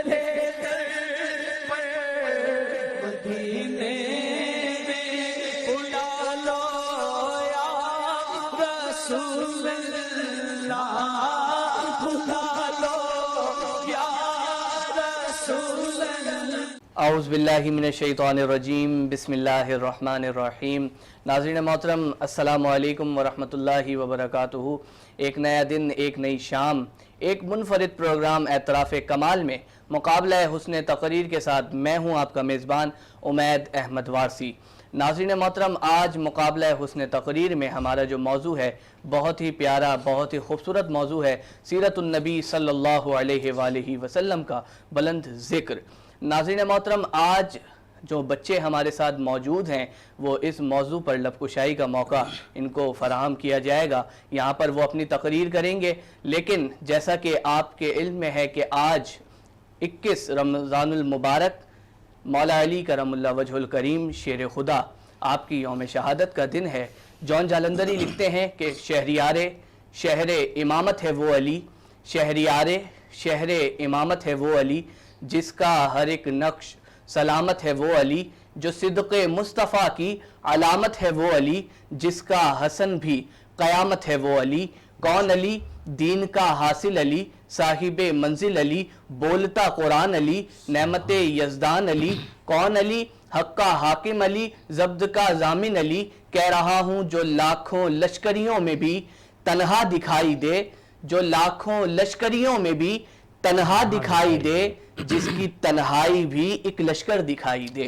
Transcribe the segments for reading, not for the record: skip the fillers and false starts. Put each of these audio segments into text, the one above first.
میرے در پر مدینے میں بلا لو یا رسول اللہ، بلا لو یا رسول اللہ۔ اعوذ باللہ من الشیطان الرجیم، بسم اللہ الرحمن الرحیم۔ ناظرین محترم، السلام علیکم ورحمۃ اللہ وبرکاتہ۔ ایک نیا دن، ایک نئی شام، ایک منفرد پروگرام اعتراف کمال میں مقابلہ حسن تقریر کے ساتھ میں ہوں آپ کا میزبان عمید احمد وارسی۔ ناظرین محترم، آج مقابلہ حسن تقریر میں ہمارا جو موضوع ہے بہت ہی پیارا، بہت ہی خوبصورت موضوع ہے، سیرت النبی صلی اللہ علیہ وآلہ وسلم کا بلند ذکر۔ ناظرین محترم، آج جو بچے ہمارے ساتھ موجود ہیں وہ اس موضوع پر لب کشائی کا موقع ان کو فراہم کیا جائے گا۔ یہاں پر وہ اپنی تقریر کریں گے، لیکن جیسا کہ آپ کے علم میں ہے کہ آج 21 رمضان المبارک مولا علی کرم اللہ وجہ الکریم شیر خدا آپ کی یوم شہادت کا دن ہے۔ جون جالندری لکھتے ہیں کہ شہر امامت ہے وہ علی، شہر امامت ہے وہ علی، جس کا ہر ایک نقش سلامت ہے وہ علی، جو صدق مصطفیٰ کی علامت ہے وہ علی، جس کا حسن بھی قیامت ہے وہ علی۔ کون علی؟ دین کا حاصل علی، صاحب منزل علی، بولتا قرآن علی، نعمت یزدان علی۔ کون علی؟ حق کا حاکم علی، ضبط کا ضامن علی۔ کہہ رہا ہوں جو لاکھوں لشکریوں میں بھی تنہا دکھائی دے، جو لاکھوں لشکریوں میں بھی تنہا دکھائی دے، جس کی تنہائی بھی ایک لشکر دکھائی دے،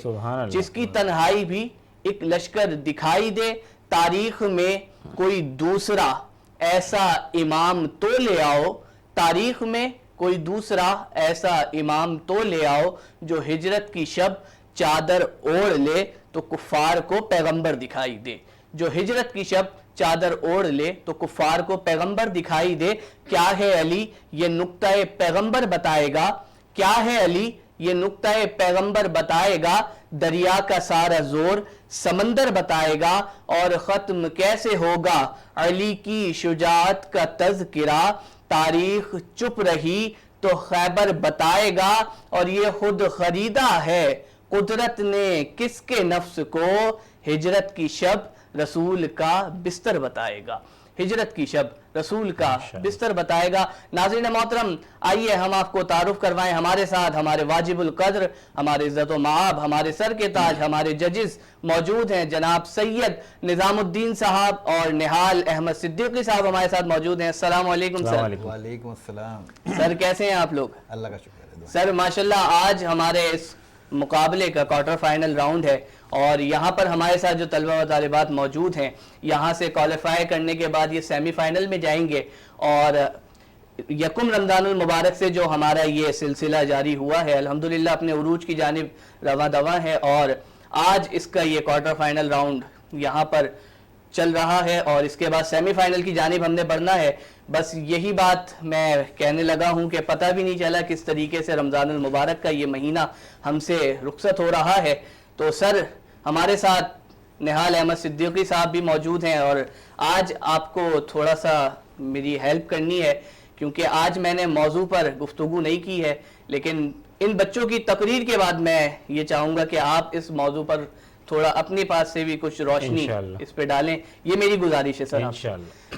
جس کی تنہائی بھی ایک لشکر دکھائی دے۔ تاریخ میں کوئی دوسرا ایسا امام تو لے آؤ، تاریخ میں کوئی دوسرا ایسا امام تو لے آؤ، جو ہجرت کی شب چادر اوڑھ لے تو کفار کو پیغمبر دکھائی دے، جو ہجرت کی شب چادر اوڑھ لے تو کفار کو پیغمبر دکھائی دے۔ کیا ہے علی؟ یہ نقطہ پیغمبر بتائے گا، کیا ہے علی؟ یہ نقطہ پیغمبر بتائے گا، دریا کا سارا زور سمندر بتائے گا، اور ختم کیسے ہوگا علی کی شجاعت کا تذکرہ، تاریخ چپ رہی تو خیبر بتائے گا، اور یہ خود خریدا ہے قدرت نے کس کے نفس کو، ہجرت کی شب رسول کا بستر بتائے گا، ہجرت کی شب رسول کا بستر بتائے گا۔ ناظرین محترم، آئیے ہم آپ کو تعارف کروائیں، ہمارے ساتھ ہمارے واجب القدر، ہمارے عزت و مآب، ہمارے سر کے تاج، ہمارے ججز موجود ہیں۔ جناب سید نظام الدین صاحب اور نہال احمد صدیقی صاحب ہمارے ساتھ موجود ہیں۔ السلام علیکم سر۔ وعلیکم السلام۔ سر کیسے ہیں آپ لوگ؟ اللہ کا شکر ہے سر ماشاءاللہ، آج ہمارے اس مقابلے کا کوارٹر فائنل راؤنڈ ہے، اور یہاں پر ہمارے ساتھ جو طلبہ و طالبات موجود ہیں یہاں سے کوالیفائی کرنے کے بعد یہ سیمی فائنل میں جائیں گے، اور یکم رمضان المبارک سے جو ہمارا یہ سلسلہ جاری ہوا ہے الحمدللہ اپنے عروج کی جانب رواں دواں ہے، اور آج اس کا یہ کوارٹر فائنل راؤنڈ یہاں پر چل رہا ہے، اور اس کے بعد سیمی فائنل کی جانب ہم نے بڑھنا ہے۔ بس یہی بات میں کہنے لگا ہوں کہ پتہ بھی نہیں چلا کس طریقے سے رمضان المبارک کا یہ مہینہ ہم سے رخصت ہو رہا ہے۔ تو سر ہمارے ساتھ نہال احمد صدیقی صاحب بھی موجود ہیں، اور آج آپ کو تھوڑا سا میری ہیلپ کرنی ہے، کیونکہ آج میں نے موضوع پر گفتگو نہیں کی ہے، لیکن ان بچوں کی تقریر کے بعد میں یہ چاہوں گا کہ آپ اس موضوع پر تھوڑا اپنے پاس سے بھی کچھ روشنی اس پہ ڈالیں، یہ میری گزارش ہے سر آپ سے۔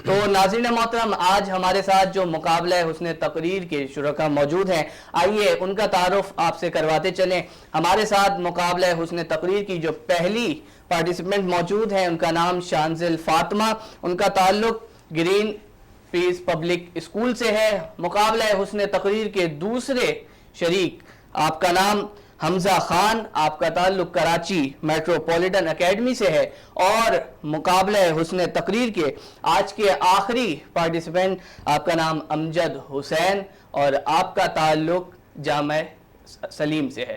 تو ناظرین محترم، آج ہمارے ساتھ جو مقابلہ حسن تقریر کے شرکا موجود ہیں، آئیے ان کا تعارف آپ سے کرواتے چلیں۔ ہمارے ساتھ مقابلہ حسن تقریر کی جو پہلی پارٹیسپینٹ موجود ہیں ان کا نام شانزل فاطمہ، ان کا تعلق گرین پیس پبلک اسکول سے ہے۔ مقابلہ حسن تقریر کے دوسرے شریک، آپ کا نام حمزہ خان، آپ کا تعلق کراچی میٹروپولیٹن اکیڈمی سے ہے، اور مقابلہ حسن تقریر کے آج کے آخری پارٹیسپینٹ، آپ کا نام امجد حسین، اور آپ کا تعلق جامع سلیم سے ہے۔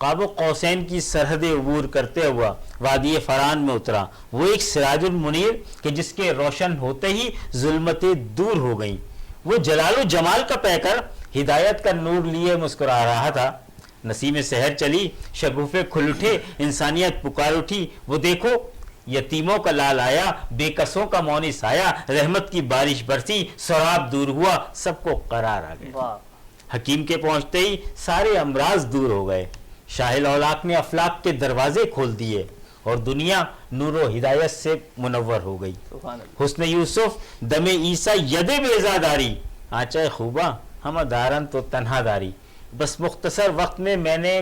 قاب قوسین کی سرحد عبور کرتے ہوا وادی فران میں اترا، وہ ایک سراج المنیر کہ جس کے روشن ہوتے ہی ظلمتیں دور ہو گئیں، وہ جلال و جمال کا پیکر ہدایت کا نور لیے مسکرا رہا تھا۔ نسیم سحر چلی، شگوفے کھل اٹھے، انسانیت پکار اٹھی، وہ دیکھو یتیموں کا لال آیا، بے کسوں کا مونس آیا، رحمت کی بارش برسی، سراب دور ہوا، سب کو قرار آ گیا۔ واہ، حکیم کے پہنچتے ہی سارے امراض دور ہو گئے، شاہ الاولاق نے افلاق کے دروازے کھول دیے اور دنیا نور و ہدایت سے منور ہو گئی۔ سبحان اللہ۔ حسن یوسف دم عیسیٰ ید بیزاداری، آنچہ خوباں ہم دارن تو تنہا داری۔ بس مختصر وقت میں نے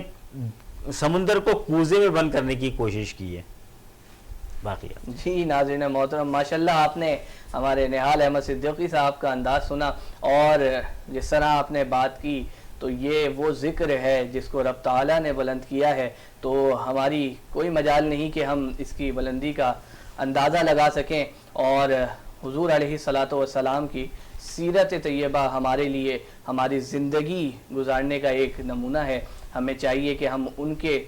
سمندر کو کوزے میں بند کرنے کی کوشش کی ہے۔ باقی جی ناظرین محترم، ماشاءاللہ آپ نے ہمارے نہال احمد صدیقی صاحب کا انداز سنا، اور جس طرح آپ نے بات کی تو یہ وہ ذکر ہے جس کو رب تعالیٰ نے بلند کیا ہے، تو ہماری کوئی مجال نہیں کہ ہم اس کی بلندی کا اندازہ لگا سکیں، اور حضور علیہ الصلاۃ والسلام کی سیرت طیبہ ہمارے لیے ہماری زندگی گزارنے کا ایک نمونہ ہے۔ ہمیں چاہیے کہ ہم ان کے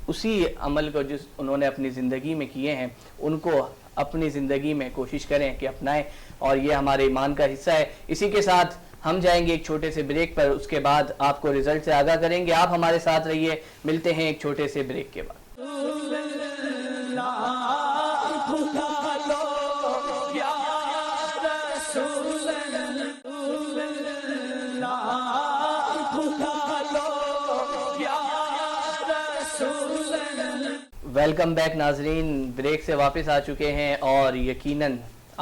اسی عمل کو جس انہوں نے اپنی زندگی میں کیے ہیں ان کو اپنی زندگی میں کوشش کریں کہ اپنائیں، اور یہ ہمارے ایمان کا حصہ ہے۔ اسی کے ساتھ ہم جائیں گے ایک چھوٹے سے بریک پر، اس کے بعد آپ کو رزلٹ سے آگاہ کریں گے۔ آپ ہمارے ساتھ رہیے، ملتے ہیں ایک چھوٹے سے بریک کے بعد۔ ویلکم بیک ناظرین، بریک سے واپس آ چکے ہیں، اور یقیناً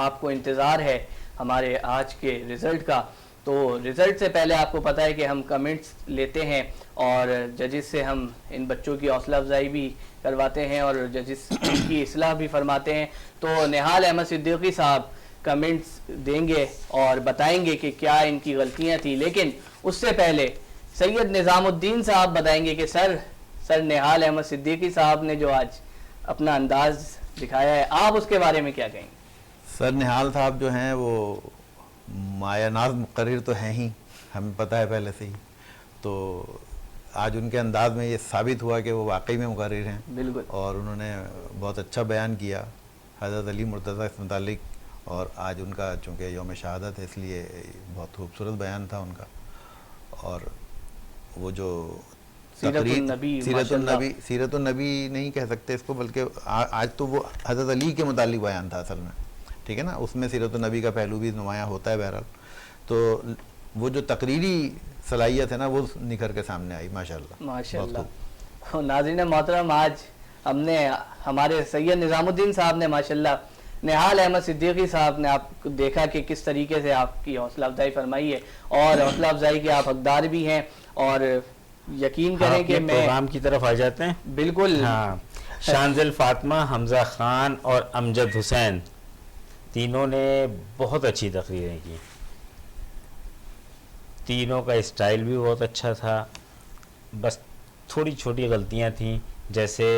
آپ کو انتظار ہے ہمارے آج کے رزلٹ کا۔ تو رزلٹ سے پہلے آپ کو پتہ ہے کہ ہم کمنٹس لیتے ہیں اور ججز سے ہم ان بچوں کی حوصلہ افزائی بھی کرواتے ہیں اور ججز کی اصلاح بھی فرماتے ہیں۔ تو نہال احمد صدیقی صاحب کمنٹس دیں گے اور بتائیں گے کہ کیا ان کی غلطیاں تھیں، لیکن اس سے پہلے سید نظام الدین صاحب بتائیں گے کہ سر نہال احمد صدیقی صاحب نے جو آج اپنا انداز دکھایا ہے، آپ اس کے بارے میں کیا کہیں گے؟ سر نہال صاحب جو ہیں وہ مایہ ناز مقرر تو ہیں ہی، ہمیں پتہ ہے پہلے سے ہی، تو آج ان کے انداز میں یہ ثابت ہوا کہ وہ واقعی میں مقرر ہیں بالکل، اور انہوں نے بہت اچھا بیان کیا حضرت علی مرتضیٰ اس متعلق، اور آج ان کا چونکہ یوم شہادت ہے اس لیے بہت خوبصورت بیان تھا ان کا۔ اور وہ جو سیرت النبی نہیں کہہ سکتے اس کو، بلکہ آج تو وہ حضرت علی کے متعلق بیان تھا اصل میں، ٹھیک ہے نا، اس میں سیرت النبی کا پہلو بھی نمایاں ہوتا ہے بہرحال، تو وہ جو تقریری صلاحیت ہے نا وہ نکھر کے سامنے آئی ماشاءاللہ ماشاءاللہ۔ ناظرین محترم، آج ہم نے ہمارے سید نظام الدین صاحب نے ماشاءاللہ نہال احمد صدیقی صاحب نے آپ کو دیکھا کہ کس طریقے سے آپ کی حوصلہ افزائی فرمائی ہے، اور حوصلہ افزائی کے آپ حقدار بھی ہیں، اور یقین کریں کہ میں پروگرام کی طرف آ جاتے ہیں۔ بالکل، ہاں، شانزل فاطمہ، حمزہ خان اور امجد حسین تینوں نے بہت اچھی تقریریں کی، تینوں کا اسٹائل بھی بہت اچھا تھا، بس تھوڑی چھوٹی غلطیاں تھیں، جیسے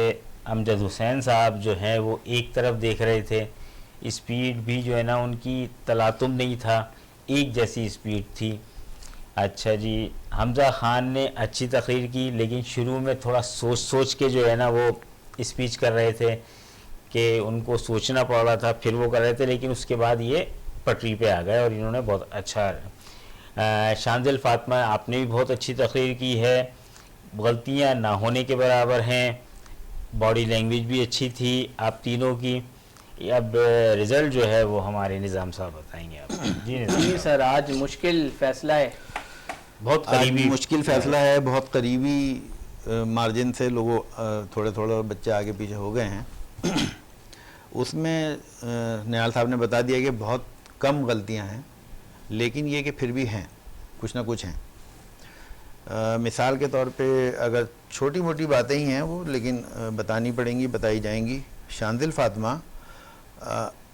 امجد حسین صاحب جو ہیں وہ ایک طرف دیکھ رہے تھے، اسپیڈ بھی جو ہے نا ان کی تلاطم نہیں تھا، ایک جیسی اسپیڈ تھی۔ اچھا جی، حمزہ خان نے اچھی تقریر کی، لیکن شروع میں تھوڑا سوچ کے جو ہے نا وہ اسپیچ کر رہے تھے کہ ان کو سوچنا پڑ رہا تھا، پھر وہ کر رہے تھے، لیکن اس کے بعد یہ پٹری پہ آ گئے اور انہوں نے بہت اچھا۔ شانزل فاطمہ آپ نے بھی بہت اچھی تقریر کی ہے، غلطیاں نہ ہونے کے برابر ہیں، باڈی لینگویج بھی اچھی تھی آپ تینوں کی۔ اب رزلٹ جو ہے وہ ہمارے نظام صاحب بتائیں گے آپ۔ جی سر، آج مشکل فیصلہ ہے، بہت آج قریبی مشکل فیصلہ ہے، بہت قریبی مارجن سے لوگوں تھوڑے بچے آگے پیچھے ہو گئے ہیں۔ اس میں نہال صاحب نے بتا دیا کہ بہت کم غلطیاں ہیں، لیکن یہ کہ پھر بھی ہیں، کچھ نہ کچھ ہیں۔ مثال کے طور پہ اگر چھوٹی موٹی باتیں ہی ہیں وہ، لیکن بتانی پڑیں گی، بتائی جائیں گی۔ شانزل فاطمہ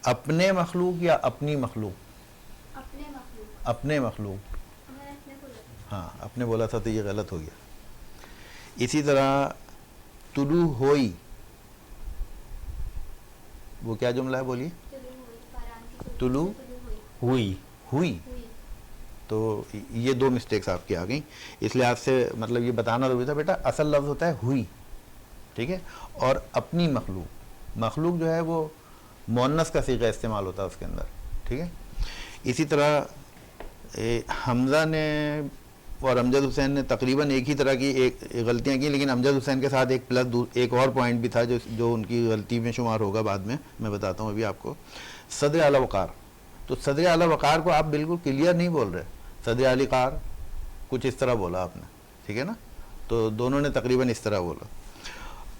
اپنے مخلوق یا اپنی مخلوق؟ اپنے مخلوق، ہاں اپنے بولا تھا تو یہ غلط ہو گیا۔ اسی طرح طلوع ہوئی، وہ کیا جملہ ہے بولیے؟ طلوع ہوئی، ہوئی، تو یہ 2 مسٹیکس آپ کی آ گئیں. اس لحاظ سے مطلب یہ بتانا ضروری تھا بیٹا اصل لفظ ہوتا ہے ہوئی, ٹھیک ہے, اور اپنی مخلوق جو ہے وہ مؤنث کا صیغہ استعمال ہوتا ہے اس کے اندر, ٹھیک ہے. اسی طرح حمزہ نے اور امجد حسین نے تقریباً ایک ہی طرح کی ایک غلطیاں کی, لیکن امجد حسین کے ساتھ ایک اور پوائنٹ بھی تھا جو ان کی غلطی میں شمار ہوگا بعد میں بتاتا ہوں ابھی آپ کو. صدر اعلی وقار, تو صدر اعلی وقار کو آپ بالکل کلیئر نہیں بول رہے, صدر اعلی قار کچھ اس طرح بولا آپ نے, ٹھیک ہے نا, تو دونوں نے تقریباً اس طرح بولا.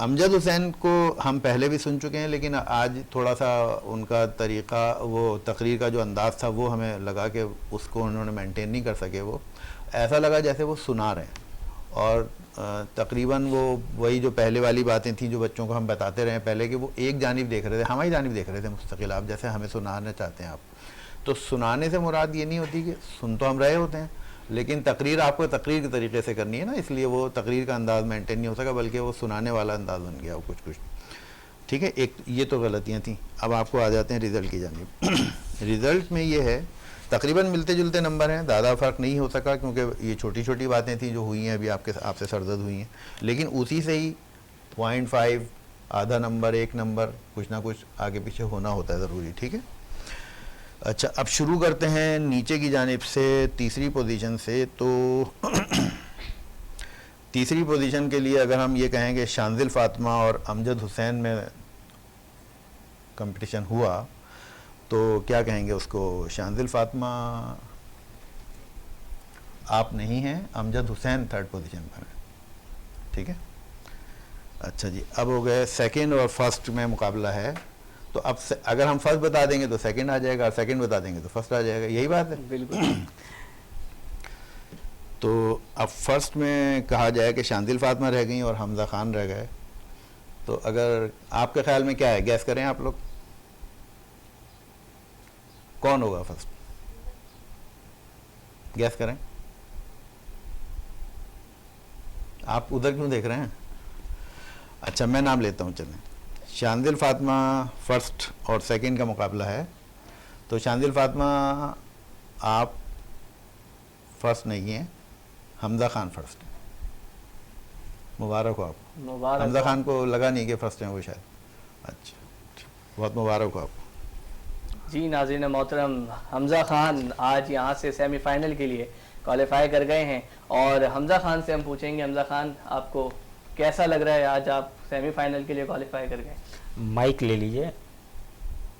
امجد حسین کو ہم پہلے بھی سن چکے ہیں, لیکن آج تھوڑا سا ان کا طریقہ, وہ تقریر کا جو انداز تھا وہ ہمیں لگا کہ اس کو انہوں نے مینٹین نہیں کر سکے. وہ ایسا لگا جیسے وہ سنا رہے ہیں, اور تقریباً وہ وہی جو پہلے والی باتیں تھیں جو بچوں کو ہم بتاتے رہے ہیں پہلے, کہ وہ ایک جانب دیکھ رہے تھے, ہماری جانب دیکھ رہے تھے مستقل, آپ جیسے ہمیں سنانا چاہتے ہیں آپ. تو سنانے سے مراد یہ نہیں ہوتی کہ سن تو ہم رہے ہوتے ہیں, لیکن تقریر آپ کو تقریر کے طریقے سے کرنی ہے نا, اس لیے وہ تقریر کا انداز مینٹین نہیں ہو سکا, بلکہ وہ سنانے والا انداز بن گیا وہ کچھ, ٹھیک ہے. ایک یہ تو غلطیاں تھیں. اب آپ کو آ جاتے ہیں رزلٹ کی جانب. رزلٹ میں یہ ہے تقریباً ملتے جلتے نمبر ہیں, زیادہ فرق نہیں ہو سکا کیونکہ یہ چھوٹی چھوٹی باتیں تھیں جو ہوئی ہیں ابھی آپ سے سرزد ہوئی ہیں, لیکن اسی سے ہی 0.5 آدھا نمبر 1 نمبر کچھ نہ کچھ آگے پیچھے ہونا ہوتا ہے ضروری, ٹھیک ہے. اچھا اب شروع کرتے ہیں نیچے کی جانب سے, تیسری پوزیشن سے. تو تیسری پوزیشن کے لیے اگر ہم یہ کہیں کہ شانزل فاطمہ اور امجد حسین میں کمپٹیشن ہوا تو کیا کہیں گے اس کو؟ شانزل فاطمہ آپ نہیں ہیں, امجد حسین 3rd پوزیشن پر ہیں, ٹھیک ہے. اچھا جی, اب ہو گئے سیکنڈ اور فرسٹ میں مقابلہ ہے. تو اب اگر ہم فرسٹ بتا دیں گے تو سیکنڈ آ جائے گا, اور سیکنڈ بتا دیں گے تو فرسٹ آ جائے گا, یہی بات ہے بالکل. تو اب فرسٹ میں کہا جائے کہ شانزل فاطمہ رہ گئیں اور حمزہ خان رہ گئے. تو اگر آپ کے خیال میں کیا ہے, گیس کریں آپ لوگ, کون ہوگا فرسٹ؟ گیس کریں. آپ ادھر کیوں دیکھ رہے ہیں؟ اچھا میں نام لیتا ہوں, چلیں. شانزل فاطمہ فرسٹ اور سیکنڈ کا مقابلہ ہے. تو شانزل فاطمہ آپ فرسٹ نہیں ہیں, حمزہ خان فرسٹ ہیں. مبارک ہو آپ کو. مبارک. حمزہ خان کو لگا نہیں کہ فرسٹ ہیں وہ شاید. اچھا بہت مبارک ہو آپ کو. جی ناظرین محترم, حمزہ خان آج یہاں سے سیمی فائنل کے لیے کوالیفائی کر گئے ہیں, اور حمزہ خان سے ہم پوچھیں گے, حمزہ خان آپ کو کیسا لگ رہا ہے آج آپ سیمی فائنل کے لیے کوالیفائی کر گئے؟ مائک لے لیجئے.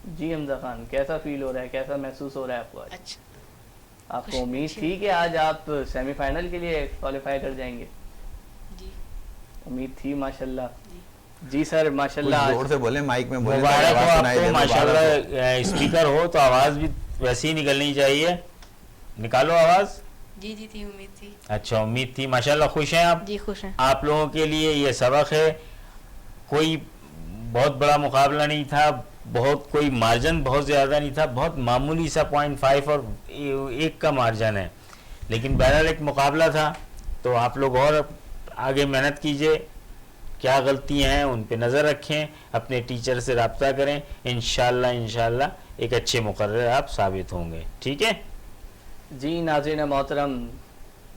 جی حمزہ خان, کیسا فیل ہو رہا ہے, کیسا محسوس ہو رہا ہے آپ کو آج؟ اچھا, آپ کو امید تھی کہ آج آپ سیمی فائنل کے لیے کوالیفائی کر جائیں گے؟ جی امید تھی, ماشاءاللہ. جی سر ماشاءاللہ. زور سے بولیں, مائک میں بولیں. مبارک ہو آپ کو, ماشاءاللہ. اسپیکر ہو تو آواز بھی ویسی ہی نکلنی چاہیے, نکالو آواز. جی جی تھی, امید تھی. اچھا امید تھی, ماشاءاللہ. خوش ہیں آپ؟ جی خوش ہیں. آپ لوگوں کے لیے یہ سبق ہے, کوئی بہت بڑا مقابلہ نہیں تھا, بہت کوئی مارجن بہت زیادہ نہیں تھا, بہت معمولی سا 0.5 اور 1 کا مارجن ہے, لیکن بہرحال ایک مقابلہ تھا. تو آپ لوگ اور آگے محنت کیجئے, کیا غلطیاں ہیں ان پہ نظر رکھیں, اپنے ٹیچر سے رابطہ کریں, انشاءاللہ ایک اچھے مقرر آپ ثابت ہوں گے, ٹھیک ہے. جی ناظرین محترم,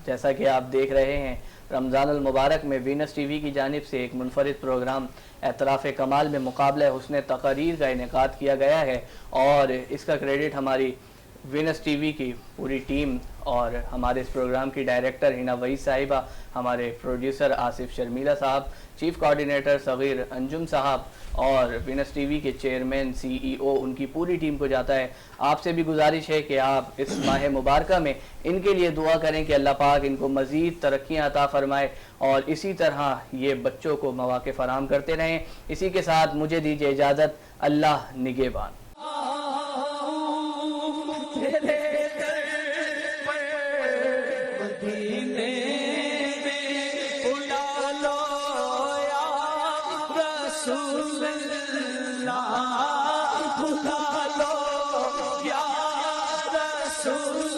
جیسا کہ آپ دیکھ رہے ہیں, رمضان المبارک میں وینس ٹی وی کی جانب سے ایک منفرد پروگرام اعتراف کمال میں مقابلہ حسن تقریر کا انعقاد کیا گیا ہے, اور اس کا کریڈٹ ہماری وینس ٹی وی کی پوری ٹیم اور ہمارے اس پروگرام کی ڈائریکٹر ہنا وحید صاحبہ, ہمارے پروڈیوسر آصف شرمیلا صاحب, چیف کوارڈینیٹر صغیر انجم صاحب, اور وینس ٹی وی کے چیئرمین CEO, ان کی پوری ٹیم کو جاتا ہے. آپ سے بھی گزارش ہے کہ آپ اس ماہ مبارکہ میں ان کے لیے دعا کریں کہ اللہ پاک ان کو مزید ترقیاں عطا فرمائے, اور اسی طرح یہ بچوں کو مواقع فراہم کرتے رہیں. اسی کے ساتھ مجھے دیجیے اجازت, اللہ نگہبان. رسول اللہ بلا لو یا رسول